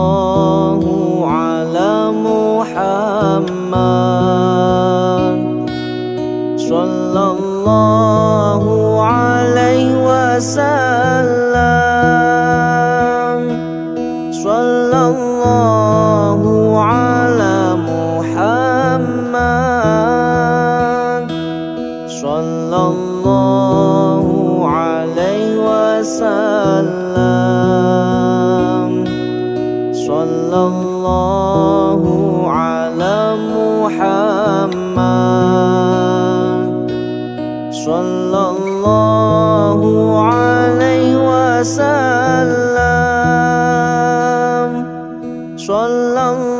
Sallallahu ala Muhammad, sallallahu alaihi wasallam, sallallahu ala Muhammad, sallallahu alaihi wasallam, sallallahu ala Muhammad, sallallahu alaihi wasallam, sallallahu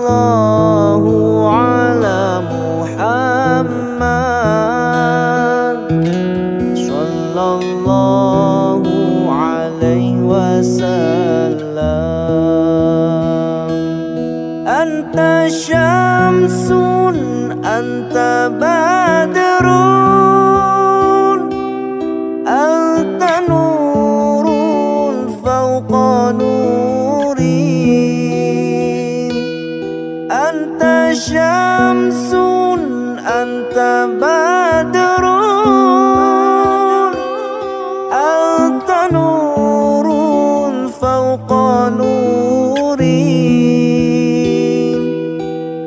ala Muhammad, sallallahu alaihi wasallam. Anta syamsun, anta badrun, anta nurun fawqa nurin. Anta syamsun, anta badrun, anta nurun fawqa nurin.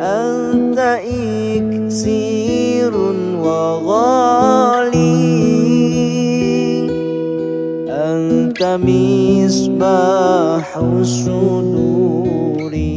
Anta iksirun wa ghali, anta misbahu suduri.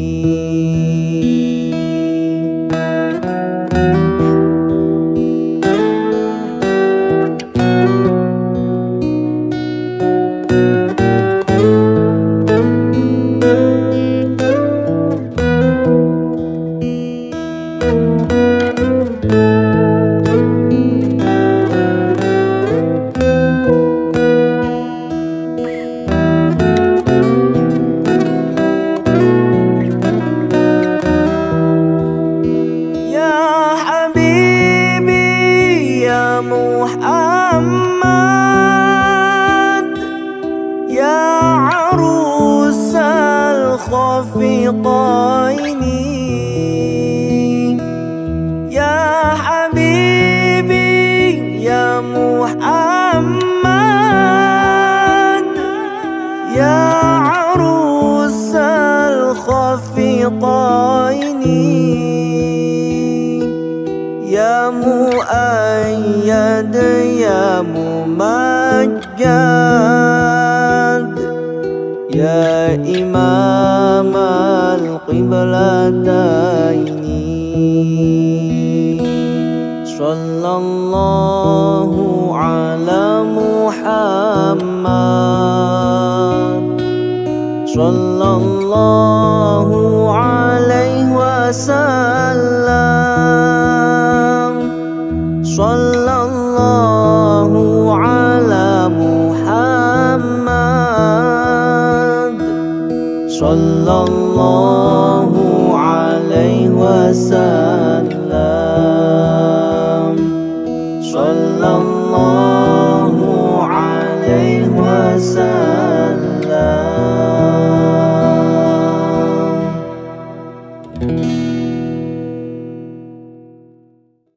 Muhammad, ya arusal khafiqaini, ya habibi ya Muhammad, ya arusal khafiqaini, ya muayyad ya mumajjad, ya imam al-qiblataini. Sallallahu ala Muhammad, sallallahu alaihi wasallam, sallallahu ala Muhammad, sallallahu alaihi wasallam.